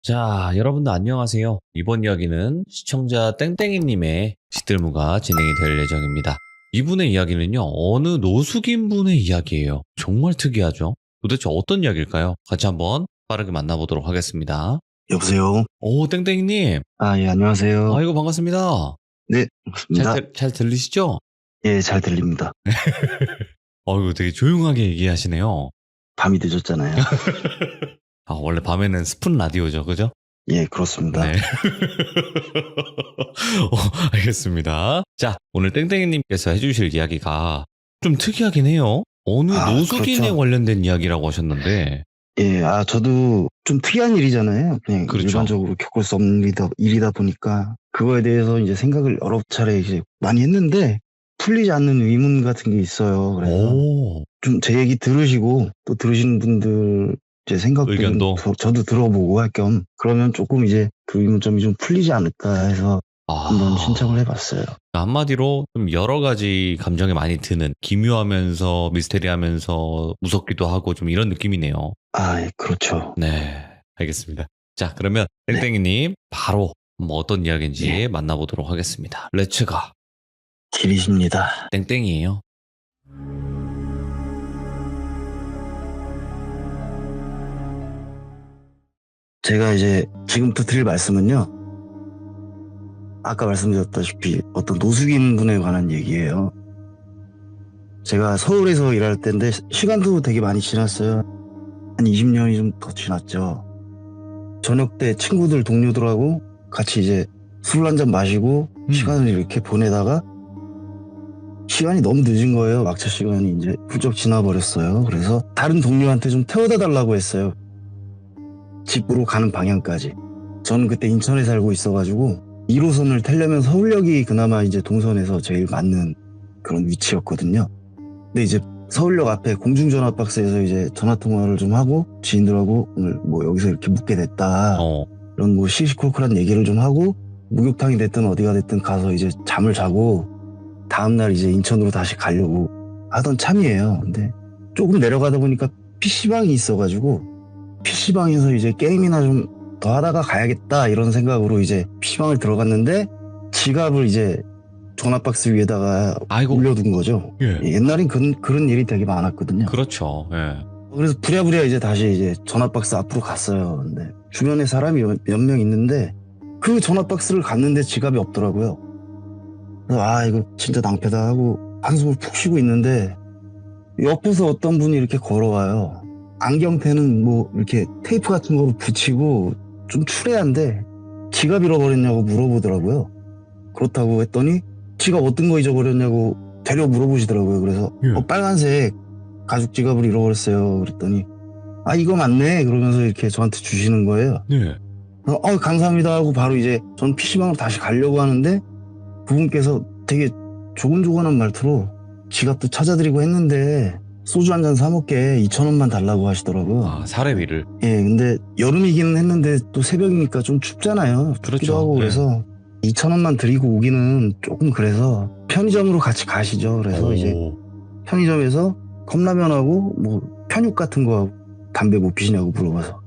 자, 여러분들 안녕하세요. 이번 이야기는 시청자 땡땡이님의 시들무가 진행이 될 예정입니다. 이분의 이야기는요, 어느 노숙인 분의 이야기예요. 정말 특이하죠? 도대체 어떤 이야기일까요? 같이 한번 빠르게 만나보도록 하겠습니다. 여보세요? 오, 땡땡이님. 예, 안녕하세요. 아이고, 반갑습니다. 네, 반갑습니다. 잘 들리시죠? 예, 잘 들립니다. 어이구, 되게 조용하게 얘기하시네요. 밤이 늦었잖아요. 원래 밤에는 스푼 라디오죠, 그죠? 예, 그렇습니다. 네. 알겠습니다. 자, 오늘 땡땡이님께서 해주실 이야기가 좀 특이하긴 해요. 어느 노숙인에 그렇죠. 관련된 이야기라고 하셨는데. 예, 저도 좀 특이한 일이잖아요. 그냥 그렇죠. 일반적으로 겪을 수 없는 일이다 보니까 그거에 대해서 이제 생각을 여러 차례 이제 많이 했는데 풀리지 않는 의문 같은 게 있어요. 그래서 좀 제 얘기 들으시고 또 들으시는 분들 제 생각도 의견도? 좀 저도 들어보고 할 겸 그러면 조금 이제 그 의문점이 좀 풀리지 않을까 해서 한번 신청을 해봤어요. 한마디로 좀 여러 가지 감정이 많이 드는 기묘하면서 미스테리하면서 무섭기도 하고 좀 이런 느낌이네요. 예, 그렇죠. 네, 알겠습니다. 자, 그러면 땡땡이님 바로 어떤 이야기인지 만나보도록 하겠습니다. 렛츠가. 길이십니다. 땡땡이에요. 제가 이제 지금부터 드릴 말씀은요. 아까 말씀드렸다시피 어떤 노숙인 분에 관한 얘기예요. 제가 서울에서 일할 때인데 시간도 되게 많이 지났어요. 한 20년이 좀 더 지났죠. 저녁 때 친구들 동료들하고 같이 이제 술 한잔 마시고 시간을 이렇게 보내다가 시간이 너무 늦은 거예요. 막차 시간이 이제 훌쩍 지나버렸어요. 그래서 다른 동료한테 좀 태워다 달라고 했어요. 집으로 가는 방향까지. 저는 그때 인천에 살고 있어가지고 1호선을 타려면 서울역이 그나마 이제 동선에서 제일 맞는 그런 위치였거든요. 근데 이제 서울역 앞에 공중전화 박스에서 이제 전화통화를 좀 하고 지인들하고 오늘 뭐 여기서 이렇게 묵게 됐다. 이런 뭐 시시콜콜한 얘기를 좀 하고 목욕탕이 됐든 어디가 됐든 가서 이제 잠을 자고 다음날 이제 인천으로 다시 가려고 하던 참이에요. 근데 조금 내려가다 보니까 PC방이 있어가지고 PC방에서 이제 게임이나 좀 더 하다가 가야겠다 이런 생각으로 이제 PC방을 들어갔는데 지갑을 이제 전화박스 위에다가 올려둔 거죠. 예. 옛날엔 그런 일이 되게 많았거든요. 그렇죠. 예. 그래서 부랴부랴 이제 다시 이제 전화박스 앞으로 갔어요. 근데 주변에 사람이 몇 명 있는데 그 전화박스를 갔는데 지갑이 없더라고요. 그래서 이거 진짜 낭패다 하고 한숨을 푹 쉬고 있는데 옆에서 어떤 분이 이렇게 걸어와요. 안경테는 뭐 이렇게 테이프 같은 거로 붙이고 좀 추레한데 지갑 잃어버렸냐고 물어보더라고요. 그렇다고 했더니 지갑 어떤 거 잊어버렸냐고 되려 물어보시더라고요. 그래서 빨간색 가죽 지갑을 잃어버렸어요. 그랬더니 이거 맞네 그러면서 이렇게 저한테 주시는 거예요. 감사합니다 하고 바로 이제 전 PC방으로 다시 가려고 하는데 그분께서 되게 조곤조곤한 말투로 지갑도 찾아드리고 했는데 소주 한 잔 사 먹게 2,000원만 달라고 하시더라고요. 사례비를. 예, 근데 여름이기는 했는데 또 새벽이니까 좀 춥잖아요. 춥기도 하고 그래서 2,000원만 드리고 오기는 조금 그래서 편의점으로 같이 가시죠. 그래서 이제 편의점에서 컵라면하고 뭐 편육 같은 거 담배 못 피시냐고 물어봐서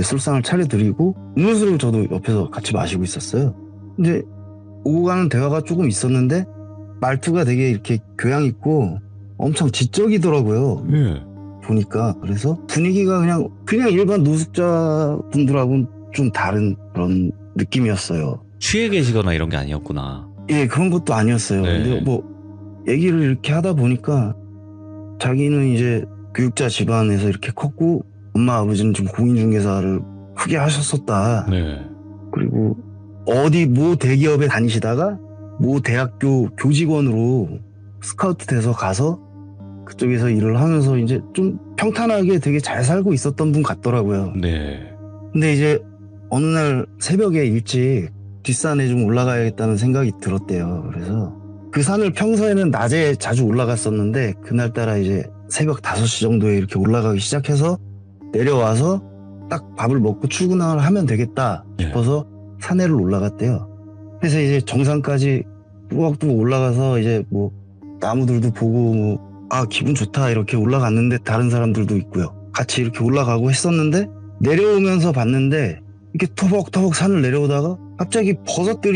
술상을 차려드리고 음료수를 저도 옆에서 같이 마시고 있었어요. 근데 오고 가는 대화가 조금 있었는데 말투가 되게 이렇게 교양 있고 엄청 지적이더라고요. 보니까. 그래서 분위기가 그냥 일반 노숙자 분들하고는 좀 다른 그런 느낌이었어요. 취해 계시거나 이런 게 아니었구나. 예, 그런 것도 아니었어요. 근데 뭐 얘기를 이렇게 하다 보니까 자기는 이제 교육자 집안에서 이렇게 컸고 엄마 아버지는 좀 공인중개사를 크게 하셨었다. 그리고 어디 모 대기업에 다니시다가 모 대학교 교직원으로 스카우트 돼서 가서 그쪽에서 일을 하면서 이제 좀 평탄하게 되게 잘 살고 있었던 분 같더라고요. 근데 이제 어느 날 새벽에 일찍 뒷산에 좀 올라가야겠다는 생각이 들었대요. 그래서 그 산을 평소에는 낮에 자주 올라갔었는데 그날따라 이제 새벽 5시 정도에 이렇게 올라가기 시작해서 내려와서 딱 밥을 먹고 출근을 하면 되겠다 싶어서 산에를 올라갔대요. 그래서 이제 정상까지 뚜벅뚜벅 올라가서 이제 뭐 나무들도 보고 뭐 기분 좋다 이렇게 올라갔는데 다른 사람들도 있고요. 같이 이렇게 올라가고 했었는데 내려오면서 봤는데 이렇게 터벅터벅 산을 내려오다가 갑자기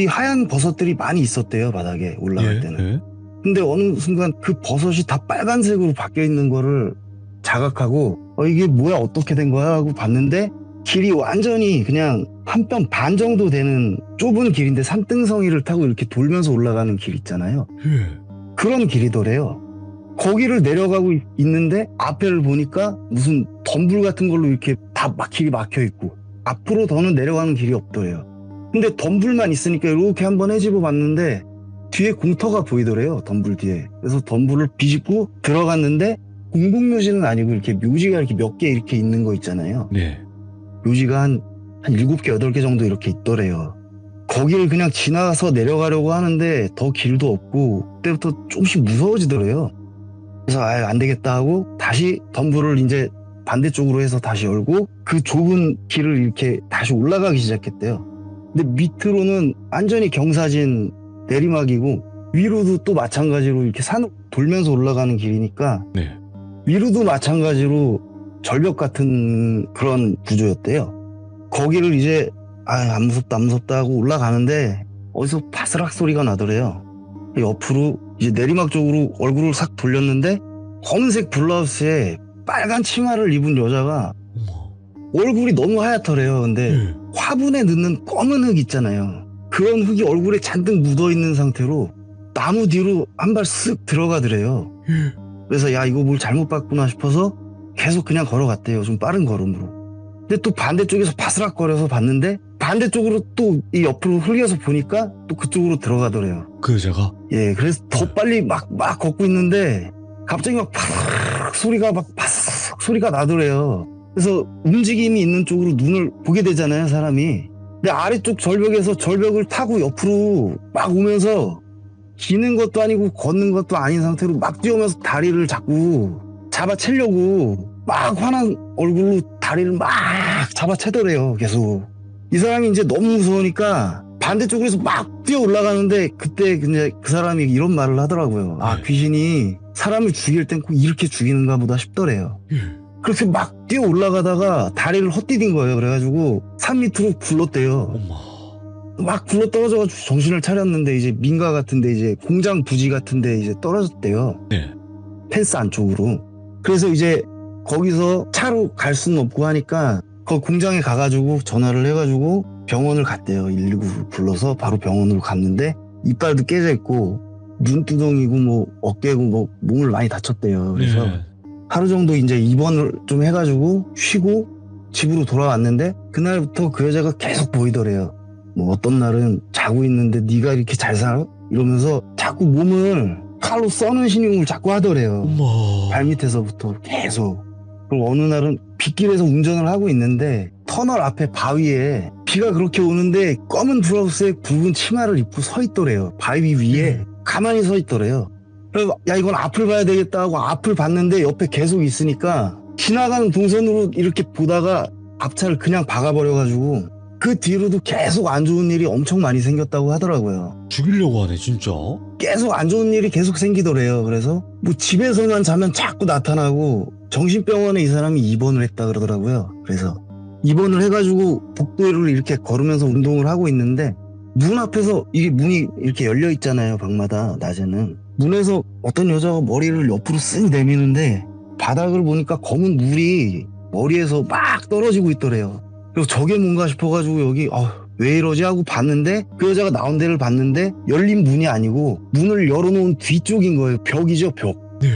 하얀 버섯들이 많이 있었대요, 바닥에 올라갈 때는. 예? 근데 어느 순간 그 버섯이 다 빨간색으로 바뀌어 있는 거를 자각하고 이게 뭐야, 어떻게 된 거야 하고 봤는데 길이 완전히 그냥 한 뼘 반 정도 되는 좁은 길인데 산등성이를 타고 이렇게 돌면서 올라가는 길 있잖아요. 예. 그런 길이더래요. 거기를 내려가고 있는데 앞에를 보니까 무슨 덤불 같은 걸로 이렇게 다 길이 막혀 있고 앞으로 더는 내려가는 길이 없더래요. 근데 덤불만 있으니까 이렇게 한번 헤집어 봤는데 뒤에 공터가 보이더래요. 덤불 뒤에. 그래서 덤불을 비집고 들어갔는데 공공묘지는 아니고 이렇게 묘지가 이렇게 몇 개 이렇게 있는 거 있잖아요. 네. 묘지가 한 7개, 8개 정도 이렇게 있더래요. 거기를 그냥 지나가서 내려가려고 하는데 더 길도 없고 그때부터 조금씩 무서워지더래요. 그래서 안 되겠다 하고 다시 덤불을 이제 반대쪽으로 해서 다시 열고 그 좁은 길을 이렇게 다시 올라가기 시작했대요. 근데 밑으로는 완전히 경사진 내리막이고 위로도 또 마찬가지로 이렇게 산을 돌면서 올라가는 길이니까 네. 위로도 마찬가지로 절벽 같은 그런 구조였대요. 거기를 이제 안 무섭다 하고 올라가는데 어디서 바스락 소리가 나더래요. 옆으로 이제 내리막 쪽으로 얼굴을 싹 돌렸는데 검은색 블라우스에 빨간 치마를 입은 여자가 어머. 얼굴이 너무 하얗더래요. 근데 예. 화분에 넣는 검은 흙 있잖아요. 그런 흙이 얼굴에 잔뜩 묻어있는 상태로 나무 뒤로 한 발 쓱 들어가더래요. 예. 그래서 야, 이거 뭘 잘못 봤구나 싶어서 계속 그냥 걸어갔대요. 좀 빠른 걸음으로. 근데 또 반대쪽에서 바스락거려서 봤는데 반대쪽으로 또 이 옆으로 흘려서 보니까 또 그쪽으로 들어가더래요. 그 여자가? 예, 그래서 더 빨리 막 걷고 있는데 갑자기 막 파르르 소리가 막 바삭 소리가 나더래요. 그래서 움직임이 있는 쪽으로 눈을 보게 되잖아요, 사람이. 근데 아래쪽 절벽에서 절벽을 타고 옆으로 막 오면서 기는 것도 아니고 걷는 것도 아닌 상태로 막 뛰어오면서 다리를 자꾸 잡아채려고 막 화난 얼굴로 다리를 막 잡아채더래요, 계속. 이 사람이 이제 너무 무서우니까 반대쪽에서 막 뛰어 올라가는데 그때 근데 그 사람이 이런 말을 하더라고요. 아, 네. 귀신이 사람을 죽일 땐 꼭 이렇게 죽이는가 보다 싶더래요. 예. 그렇게 막 뛰어 올라가다가 다리를 헛디딘 거예요. 그래가지고 산 밑으로 굴렀대요. 어머. 막 굴러 떨어져가지고 정신을 차렸는데 이제 민가 같은데 이제 공장 부지 같은데 이제 떨어졌대요. 네. 펜스 안쪽으로. 그래서 이제 거기서 차로 갈 수는 없고 하니까 그 공장에 가가지고 전화를 해가지고 병원을 갔대요. 119 불러서 바로 병원으로 갔는데 이빨도 깨져 있고 눈두덩이고 뭐 어깨고 뭐 몸을 많이 다쳤대요. 그래서 네. 하루 정도 이제 입원을 좀 해가지고 쉬고 집으로 돌아왔는데 그날부터 그 여자가 계속 보이더래요. 뭐 어떤 날은 자고 있는데 네가 이렇게 잘 살아? 이러면서 자꾸 몸을 칼로 써는 신용을 자꾸 하더래요. 어머. 발밑에서부터 계속. 그리고 어느 날은 빗길에서 운전을 하고 있는데 터널 앞에 바위에 비가 그렇게 오는데 검은 블라우스에 굵은 치마를 입고 서 있더래요. 바위 위에 가만히 서 있더래요. 그래서 야, 이건 앞을 봐야 되겠다 하고 앞을 봤는데 옆에 계속 있으니까 지나가는 동선으로 이렇게 보다가 앞차를 그냥 박아버려가지고 그 뒤로도 계속 안 좋은 일이 엄청 많이 생겼다고 하더라고요. 죽이려고 하네 진짜. 계속 안 좋은 일이 계속 생기더래요. 그래서 뭐 집에서만 자면 자꾸 나타나고 정신병원에 이 사람이 입원을 했다 그러더라고요. 그래서 입원을 해가지고 복도를 이렇게 걸으면서 운동을 하고 있는데 문 앞에서 이게 문이 이렇게 열려 있잖아요. 방마다 낮에는. 문에서 어떤 여자가 머리를 옆으로 쓱 내미는데 바닥을 보니까 검은 물이 머리에서 막 떨어지고 있더래요. 그래서 저게 뭔가 싶어가지고 여기 왜 이러지 하고 봤는데 그 여자가 나온 데를 봤는데 열린 문이 아니고 문을 열어놓은 뒤쪽인 거예요. 벽이죠, 벽. 네.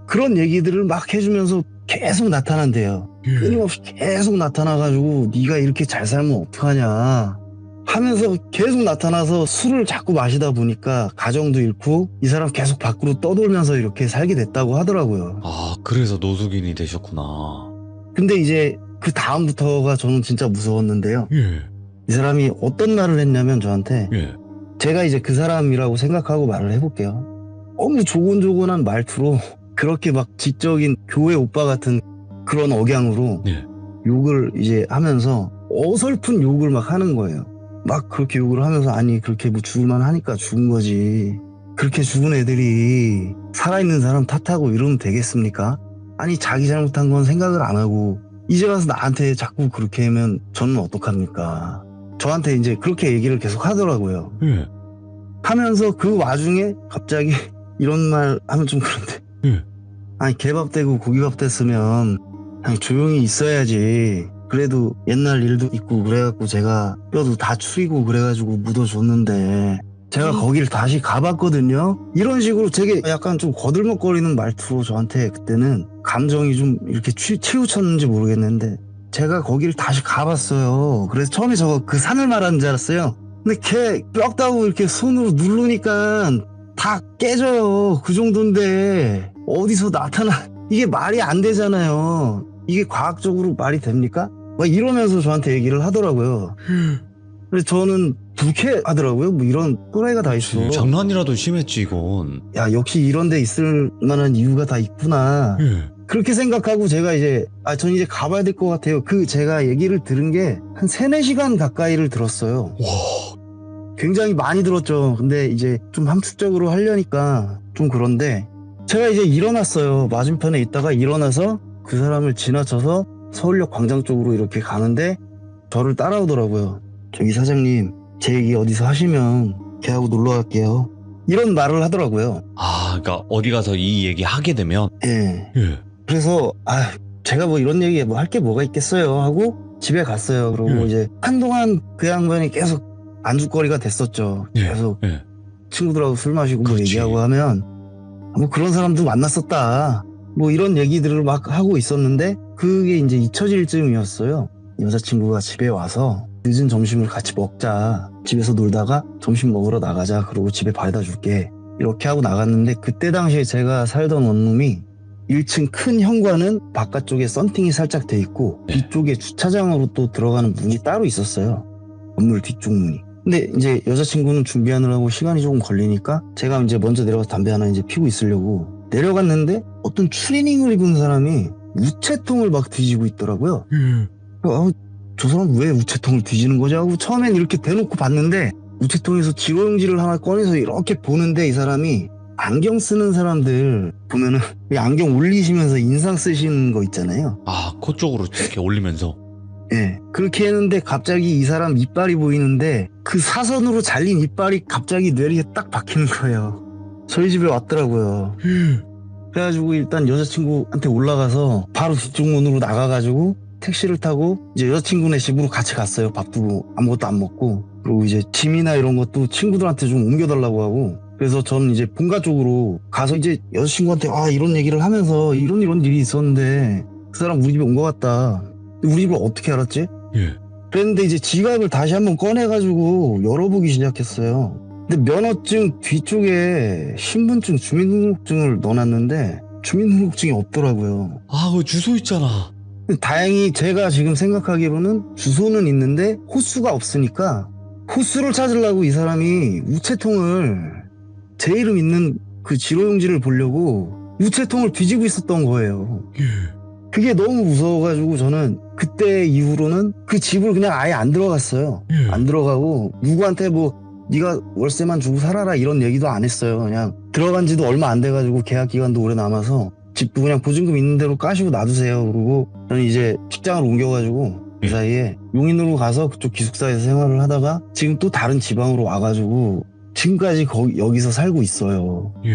그런 얘기들을 막 해주면서 계속 나타난대요. 예. 끊임없이 계속 나타나가지고 네가 이렇게 잘 살면 어떡하냐 하면서 계속 나타나서 술을 자꾸 마시다 보니까 가정도 잃고 이 사람 계속 밖으로 떠돌면서 이렇게 살게 됐다고 하더라고요. 아 그래서 노숙인이 되셨구나. 근데 이제 그 다음부터가 저는 진짜 무서웠는데요. 예. 이 사람이 어떤 말을 했냐면 저한테 예. 제가 이제 그 사람이라고 생각하고 말을 해볼게요. 너무 조곤조곤한 말투로 그렇게 막 지적인 교회 오빠 같은 그런 억양으로 예. 욕을 이제 하면서 어설픈 욕을 막 하는 거예요. 막 그렇게 욕을 하면서 아니 그렇게 뭐 죽을만 하니까 죽은 거지. 그렇게 죽은 애들이 살아있는 사람 탓하고 이러면 되겠습니까? 아니 자기 잘못한 건 생각을 안 하고 이제 와서 나한테 자꾸 그렇게 하면 저는 어떡합니까? 저한테 이제 그렇게 얘기를 계속 하더라고요. 예. 하면서 그 와중에 갑자기 이런 말 하면 좀 그런데. 예. 아니, 개밥 되고 고기밥 됐으면 그냥 조용히 있어야지. 그래도 옛날 일도 있고 그래갖고 제가 뼈도 다 추리고 그래가지고 묻어줬는데 제가 거기를 다시 가봤거든요. 이런 식으로 되게 약간 좀 거들먹거리는 말투로 저한테 그때는 감정이 좀 이렇게 치우쳤는지 모르겠는데 제가 거기를 다시 가봤어요. 그래서 처음에 저거 그 산을 말하는 줄 알았어요. 근데 걔 뼈다고 이렇게 손으로 누르니까 다 깨져요. 그 정도인데 어디서 나타나 이게 말이 안 되잖아요. 이게 과학적으로 말이 됩니까? 막 이러면서 저한테 얘기를 하더라고요. 그래서 저는 불쾌하더라고요. 뭐 이런 또라이가 다 있어. 장난이라도 심했지 이건. 야, 역시 이런 데 있을 만한 이유가 다 있구나. 예. 그렇게 생각하고 제가 이제 전 이제 가봐야 될 것 같아요. 그 제가 얘기를 들은 게 한 3-4시간 가까이를 들었어요. 와. 굉장히 많이 들었죠. 근데 이제 좀 함축적으로 하려니까 좀 그런데 제가 이제 일어났어요. 맞은편에 있다가 일어나서 그 사람을 지나쳐서 서울역 광장 쪽으로 이렇게 가는데 저를 따라오더라고요. 저기 사장님, 제 얘기 어디서 하시면 걔하고 놀러 갈게요. 이런 말을 하더라고요. 아, 그러니까 어디 가서 이 얘기 하게 되면. 예. 예. 그래서 제가 뭐 이런 얘기에 뭐 할 게 뭐가 있겠어요 하고 집에 갔어요. 그리고 이제 한동안 그 양반이 계속 안주거리가 됐었죠. 예. 계속 예. 친구들하고 술 마시고 뭐 그렇지. 얘기하고 하면 뭐 그런 사람도 만났었다. 뭐 이런 얘기들을 막 하고 있었는데 그게 이제 잊혀질 즈음이었어요. 여자친구가 집에 와서 늦은 점심을 같이 먹자. 집에서 놀다가 점심 먹으러 나가자. 그러고 집에 바래다 줄게. 이렇게 하고 나갔는데 그때 당시에 제가 살던 원룸이 1층 큰 현관은 바깥쪽에 썬팅이 살짝 돼 있고 네. 뒤쪽에 주차장으로 또 들어가는 문이 따로 있었어요. 건물 뒤쪽 문이. 근데 이제 여자친구는 준비하느라고 시간이 조금 걸리니까 제가 이제 먼저 내려가서 담배 하나 이제 피고 있으려고 내려갔는데 어떤 추리닝을 입은 사람이 우체통을 막 뒤지고 있더라고요. 저 사람 왜 우체통을 뒤지는 거지 하고 처음엔 이렇게 대놓고 봤는데 우체통에서 지로용지를 하나 꺼내서 이렇게 보는데 이 사람이 안경 쓰는 사람들 보면은 안경 올리시면서 인상 쓰시는 거 있잖아요. 아, 코 쪽으로 이렇게 올리면서. 예. 그렇게 했는데 갑자기 이 사람 이빨이 보이는데 그 사선으로 잘린 이빨이 갑자기 뇌리에 딱 박히는 거예요. 저희 집에 왔더라고요. 그래가지고 일단 여자친구한테 올라가서 바로 뒤쪽 문으로 나가가지고 택시를 타고 이제 여자친구네 집으로 같이 갔어요. 밥도 아무것도 안 먹고. 그리고 이제 짐이나 이런 것도 친구들한테 좀 옮겨달라고 하고. 그래서 저는 이제 본가 쪽으로 가서 이제 여자친구한테 이런 얘기를 하면서 이런 일이 있었는데 그 사람 우리 집에 온 것 같다. 우리 집을 어떻게 알았지? 예. 그랬는데 이제 지갑을 다시 한번 꺼내가지고 열어보기 시작했어요. 근데 면허증 뒤쪽에 신분증, 주민등록증을 넣어놨는데 주민등록증이 없더라고요. 아, 그 주소 있잖아. 다행히 제가 지금 생각하기로는 주소는 있는데 호수가 없으니까 호수를 찾으려고 이 사람이 우체통을 제 이름 있는 그 지로용지를 보려고 우체통을 뒤지고 있었던 거예요. 예. 그게 너무 무서워가지고 저는 그때 이후로는 그 집을 그냥 아예 안 들어갔어요. 예. 안 들어가고 누구한테 뭐 네가 월세만 주고 살아라 이런 얘기도 안 했어요. 그냥 들어간 지도 얼마 안 돼가지고 계약 기간도 오래 남아서 집도 그냥 보증금 있는 대로 까시고 놔두세요. 그러고 저는 이제 직장을 옮겨가지고 그 사이에 용인으로 가서 그쪽 기숙사에서 생활을 하다가 지금 또 다른 지방으로 와가지고 지금까지 여기서 살고 있어요. 예.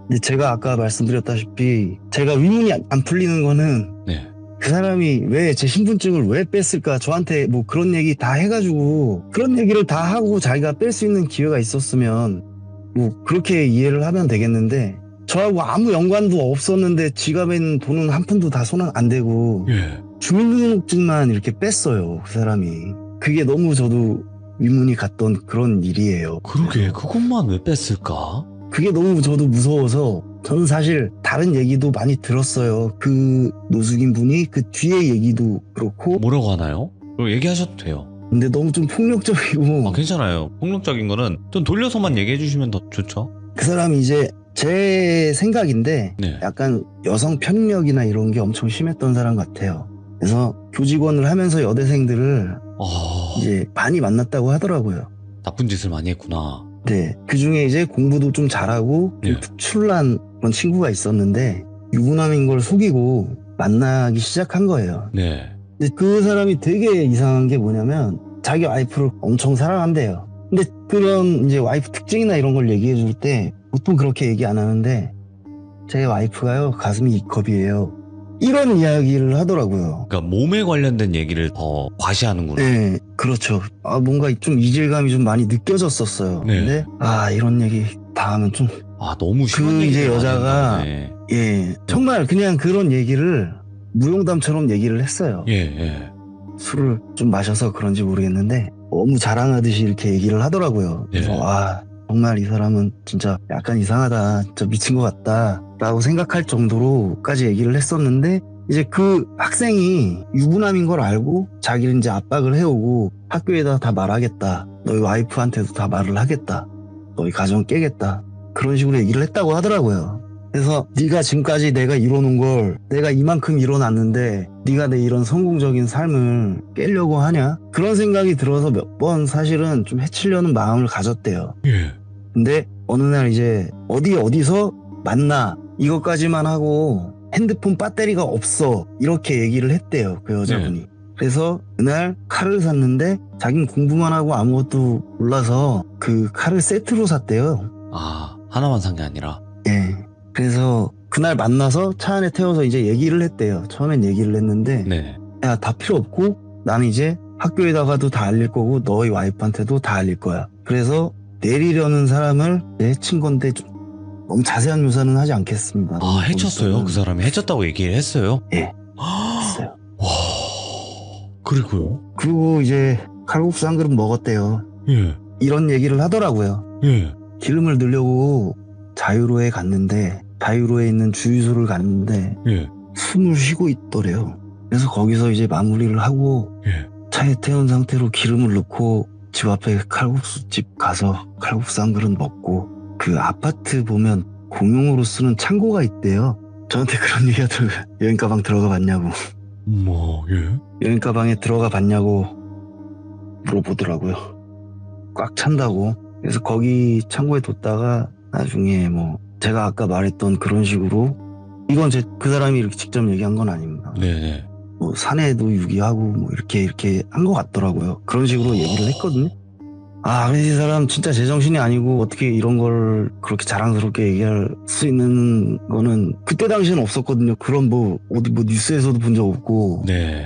근데 제가 아까 말씀드렸다시피 제가 의문이 안 풀리는 거는 네. 그 사람이 왜 제 신분증을 왜 뺐을까? 저한테 뭐 그런 얘기 다 해가지고 그런 얘기를 다 하고 자기가 뺄 수 있는 기회가 있었으면 뭐 그렇게 이해를 하면 되겠는데 저하고 아무 연관도 없었는데 지갑에 있는 돈은 한 푼도 다 손 안 대고 예. 주민등록증만 이렇게 뺐어요. 그 사람이. 그게 너무 저도 의문이 갔던 그런 일이에요. 그러게, 그것만 왜 뺐을까? 그게 너무 저도 무서워서 저는 사실 다른 얘기도 많이 들었어요. 그 노숙인 분이 그 뒤에 얘기도 그렇고 뭐라고 하나요? 그거 얘기하셔도 돼요. 근데 너무 좀 폭력적이고 괜찮아요. 폭력적인 거는 좀 돌려서만 얘기해 주시면 더 좋죠. 그 사람이 이제 제 생각인데 네. 약간 여성 편력이나 이런 게 엄청 심했던 사람 같아요. 그래서 교직원을 하면서 여대생들을 이제 많이 만났다고 하더라고요. 나쁜 짓을 많이 했구나. 네. 그 중에 이제 공부도 좀 잘하고 좀 네. 특출난 그런 친구가 있었는데 유부남인 걸 속이고 만나기 시작한 거예요. 네. 근데 그 사람이 되게 이상한 게 뭐냐면 자기 와이프를 엄청 사랑한대요. 근데 그런 이제 와이프 특징이나 이런 걸 얘기해 줄 때 보통 그렇게 얘기 안 하는데 제 와이프가요 가슴이 E컵이에요. 이런 이야기를 하더라고요. 그러니까 몸에 관련된 얘기를 더 과시하는구나. 네, 그렇죠. 뭔가 좀 이질감이 좀 많이 느껴졌었어요. 네. 근데 이런 얘기 다 하면 좀 너무 심한 그 이제 얘기를 여자가 하는데. 정말 그냥 그런 얘기를 무용담처럼 얘기를 했어요. 예. 술을 좀 마셔서 그런지 모르겠는데 너무 자랑하듯이 이렇게 얘기를 하더라고요. 그래서 네. 정말 이 사람은 진짜 약간 이상하다, 진짜 미친 것 같다 라고 생각할 정도로까지 얘기를 했었는데 이제 그 학생이 유부남인 걸 알고 자기를 이제 압박을 해오고 학교에다 다 말하겠다, 너희 와이프한테도 다 말을 하겠다, 너희 가정 깨겠다, 그런 식으로 얘기를 했다고 하더라고요. 그래서 네가 지금까지 내가 이뤄놓은 걸 내가 이만큼 이뤄놨는데 네가 내 이런 성공적인 삶을 깨려고 하냐? 그런 생각이 들어서 몇 번 사실은 좀 해치려는 마음을 가졌대요. 예. 근데 어느 날 이제 어디서 만나 이것까지만 하고 핸드폰 배터리가 없어 이렇게 얘기를 했대요, 그 여자분이. 그래서 그날 칼을 샀는데 자기는 공부만 하고 아무것도 몰라서 그 칼을 세트로 샀대요. 하나만 산 게 아니라. 예. 그래서 그날 만나서 차 안에 태워서 이제 얘기를 했대요. 처음엔 얘기를 했는데 네. 야, 다 필요 없고 나는 이제 학교에다가도 다 알릴 거고 너희 와이프한테도 다 알릴 거야. 그래서 내리려는 사람을 해친 건데 좀 너무 자세한 묘사는 하지 않겠습니다. 해쳤어요? 그 사람이 해쳤다고 얘기를 했어요? 예. 했어요. 와. 그리고요? 그리고 이제 칼국수 한 그릇 먹었대요. 예. 이런 얘기를 하더라고요. 예. 기름을 넣으려고 자유로에 갔는데 자유로에 있는 주유소를 갔는데 예. 숨을 쉬고 있더래요. 그래서 거기서 이제 마무리를 하고 예. 차에 태운 상태로 기름을 넣고 집 앞에 칼국수집 가서 칼국수 한 그릇 먹고 그 아파트 보면 공용으로 쓰는 창고가 있대요. 저한테 그런 얘기가 들어요. 여행 가방 들어가 봤냐고. 예. 여행 가방에 들어가 봤냐고 물어보더라고요. 꽉 찬다고. 그래서 거기 창고에 뒀다가 나중에 뭐 제가 아까 말했던 그런 식으로 이건 그 사람이 이렇게 직접 얘기한 건 아닙니다. 네네. 뭐 사내도 유기하고 뭐 이렇게 한 것 같더라고요. 그런 식으로 얘기를 했거든요. 근데 이 사람 진짜 제정신이 아니고 어떻게 이런 걸 그렇게 자랑스럽게 얘기할 수 있는 거는 그때 당시에는 없었거든요. 그런 어디 뉴스에서도 본 적 없고 네.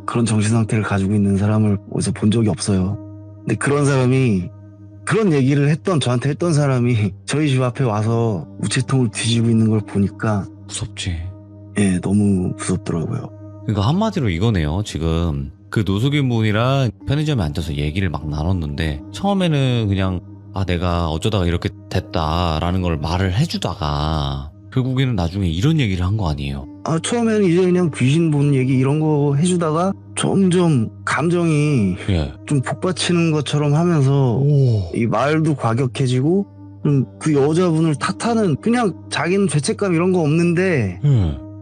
그런 정신 상태를 가지고 있는 사람을 어디서 본 적이 없어요. 근데 그런 사람이 그런 얘기를 저한테 했던 사람이 저희 집 앞에 와서 우체통을 뒤지고 있는 걸 보니까 무섭지. 너무 무섭더라고요. 그러니까 한마디로 이거네요. 지금 그 노숙인 분이랑 편의점에 앉아서 얘기를 막 나눴는데 처음에는 그냥 내가 어쩌다가 이렇게 됐다라는 걸 말을 해주다가 결국에는 나중에 이런 얘기를 한 거 아니에요. 처음에는 이제 그냥 귀신 본 얘기 이런 거 해주다가 점점 감정이 좀 복받치는 것처럼 하면서 이 말도 과격해지고 그 여자분을 탓하는, 그냥 자기는 죄책감 이런 거 없는데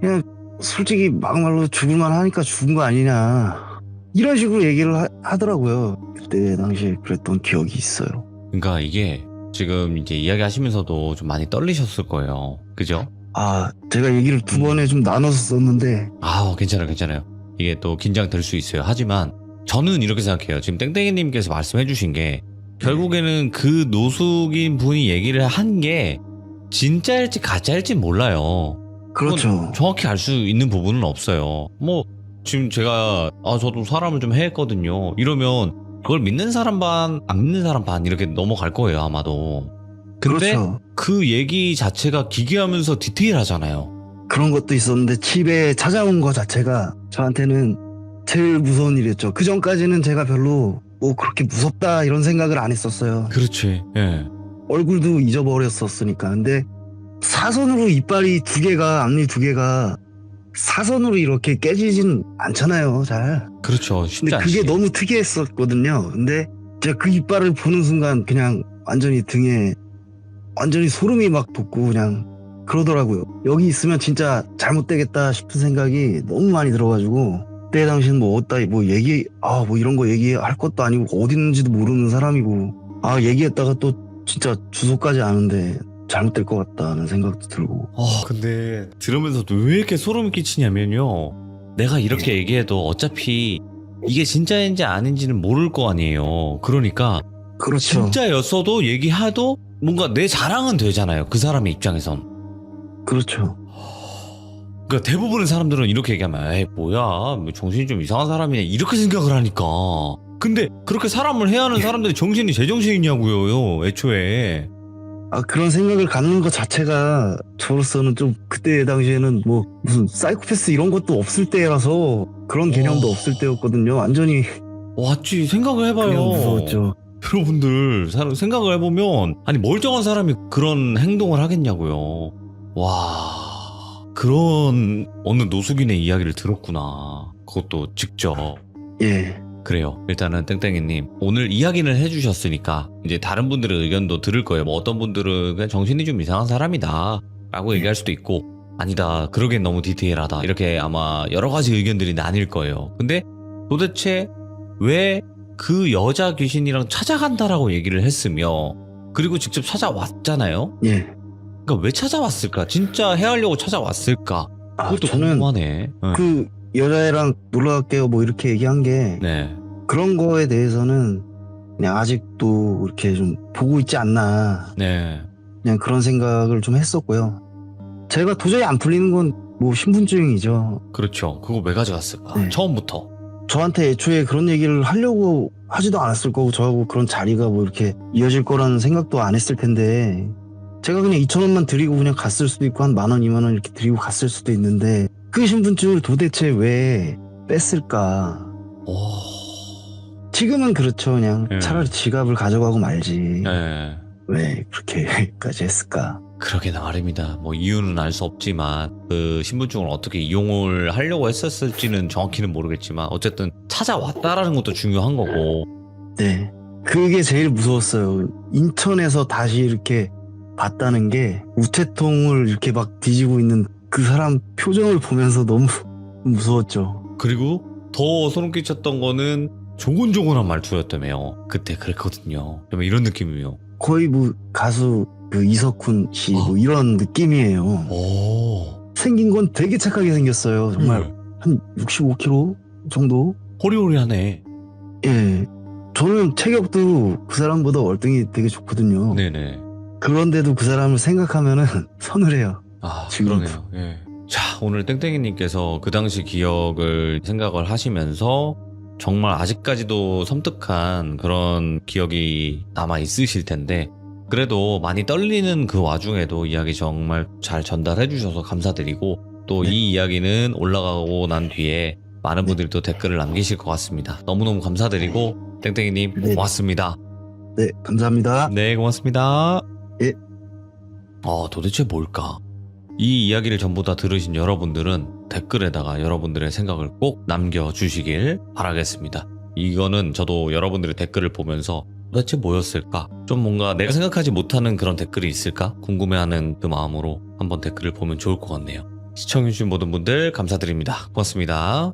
그냥 솔직히 막말로 죽을만 하니까 죽은 거 아니냐 이런 식으로 얘기를 하더라고요. 그때 당시에 그랬던 기억이 있어요. 그러니까 이게 지금 이제 이야기하시면서도 좀 많이 떨리셨을 거예요. 그죠? 제가 얘기를 두 번에 좀 나눠서 썼는데 괜찮아요. 이게 또 긴장될 수 있어요. 하지만 저는 이렇게 생각해요. 지금 땡땡이님께서 말씀해 주신 게 결국에는 그 노숙인 분이 얘기를 한 게 진짜일지 가짜일지 몰라요. 그렇죠. 정확히 알 수 있는 부분은 없어요. 지금 제가 저도 사람을 좀 해했거든요. 이러면 그걸 믿는 사람 반, 안 믿는 사람 반 이렇게 넘어갈 거예요, 아마도. 근데 그렇죠. 그 얘기 자체가 기괴하면서 디테일하잖아요. 그런 것도 있었는데 집에 찾아온 거 자체가 저한테는 제일 무서운 일이었죠. 그 전까지는 제가 별로 그렇게 무섭다 이런 생각을 안 했었어요. 그렇지. 예. 얼굴도 잊어버렸었으니까. 근데 사선으로 이빨이 두 개가, 앞니 두 개가 사선으로 이렇게 깨지진 않잖아요, 잘. 그렇죠. 쉽지 근데 않지. 그게 너무 특이했었거든요. 근데 제가 그 이빨을 보는 순간 그냥 완전히 등에 완전히 소름이 막 돋고 그냥 그러더라고요. 여기 있으면 진짜 잘못되겠다 싶은 생각이 너무 많이 들어가지고, 그때 당시엔 이런 거 얘기할 것도 아니고 어디 있는지도 모르는 사람이고, 얘기했다가 또 진짜 주소까지 아는데 잘못될 것 같다는 생각도 들고. 근데 들으면서도 왜 이렇게 소름이 끼치냐면요. 내가 이렇게 얘기해도 어차피 이게 진짜인지 아닌지는 모를 거 아니에요. 그러니까 그렇죠. 진짜였어도 얘기해도 뭔가 내 자랑은 되잖아요. 그 사람의 입장에선. 그렇죠. 그러니까 대부분의 사람들은 이렇게 얘기하면 에이 뭐야 뭐 정신이 좀 이상한 사람이네 이렇게 생각을 하니까. 근데 그렇게 사람을 해하는 사람들이 정신이 제정신이냐고요 애초에. 그런 생각을 갖는 것 자체가 저로서는 좀 그때 당시에는 뭐 무슨 사이코패스 이런 것도 없을 때라서 그런 개념도 없을 때였거든요. 완전히 왔지 생각을 해봐요. 그냥 무서웠죠. 여러분들 생각을 해보면 아니 멀쩡한 사람이 그런 행동을 하겠냐고요. 와 그런 어느 노숙인의 이야기를 들었구나. 그것도 직접. 예. 그래요. 일단은 땡땡이님 오늘 이야기를 해주셨으니까 이제 다른 분들의 의견도 들을 거예요. 뭐 어떤 분들은 그냥 정신이 좀 이상한 사람이다 라고 얘기할 수도 있고 아니다 그러기엔 너무 디테일하다 이렇게 아마 여러 가지 의견들이 나뉠 거예요. 근데 도대체 왜 그 여자 귀신이랑 찾아간다라고 얘기를 했으며 그리고 직접 찾아왔잖아요. 예. 그러니까 왜 찾아왔을까? 진짜 해하려고 찾아왔을까? 그것도 저는 궁금하네. 그 여자애랑 놀러 갈게요 뭐 이렇게 얘기한 게 네. 그런 거에 대해서는 그냥 아직도 이렇게 좀 보고 있지 않나 네. 그냥 그런 생각을 좀 했었고요. 제가 도저히 안 풀리는 건 뭐 신분증이죠. 그렇죠. 그거 왜 가져갔을까? 네. 처음부터. 저한테 애초에 그런 얘기를 하려고 하지도 않았을 거고 저하고 그런 자리가 뭐 이렇게 이어질 거라는 생각도 안 했을 텐데 제가 그냥 2,000원만 드리고 그냥 갔을 수도 있고 한 10,000원, 20,000원 이렇게 드리고 갔을 수도 있는데 그 신분증을 도대체 왜 뺐을까? 지금은 그렇죠. 그냥 네. 차라리 지갑을 가져가고 말지. 네. 왜 그렇게까지 했을까? 그러게 말입니다. 뭐 이유는 알 수 없지만 그 신분증을 어떻게 이용을 하려고 했었을지는 정확히는 모르겠지만 어쨌든 찾아왔다라는 것도 중요한 거고. 네. 그게 제일 무서웠어요. 인천에서 다시 이렇게 봤다는 게 우체통을 이렇게 막 뒤지고 있는 그 사람 표정을 보면서 너무 무서웠죠. 그리고 더 소름 끼쳤던 거는 조곤조곤한 말투였다며요. 그때 그랬거든요. 좀 이런 느낌이에요. 거의 뭐 가수 그 이석훈 씨 뭐 이런 느낌이에요. 오. 생긴 건 되게 착하게 생겼어요. 정말 한 65kg 정도? 호리호리하네. 예. 저는 체격도 그 사람보다 월등히 되게 좋거든요. 네네. 그런데도 그 사람을 생각하면은 서늘해요. 지금. 그러네요. 예. 자, 오늘 땡땡이님께서 그 당시 기억을 생각을 하시면서 정말 아직까지도 섬뜩한 그런 기억이 남아 있으실 텐데 그래도 많이 떨리는 그 와중에도 이야기 정말 잘 전달해 주셔서 감사드리고 또 이 이야기는 올라가고 난 뒤에 많은 분들이 또 댓글을 남기실 것 같습니다. 너무너무 감사드리고 땡땡이님 네. 고맙습니다. 네, 감사합니다. 네, 고맙습니다. 예. 도대체 뭘까? 이 이야기를 전부 다 들으신 여러분들은 댓글에다가 여러분들의 생각을 꼭 남겨주시길 바라겠습니다. 이거는 저도 여러분들의 댓글을 보면서 도대체 뭐였을까? 좀 뭔가 내가 생각하지 못하는 그런 댓글이 있을까? 궁금해하는 그 마음으로 한번 댓글을 보면 좋을 것 같네요. 시청해주신 모든 분들 감사드립니다. 고맙습니다.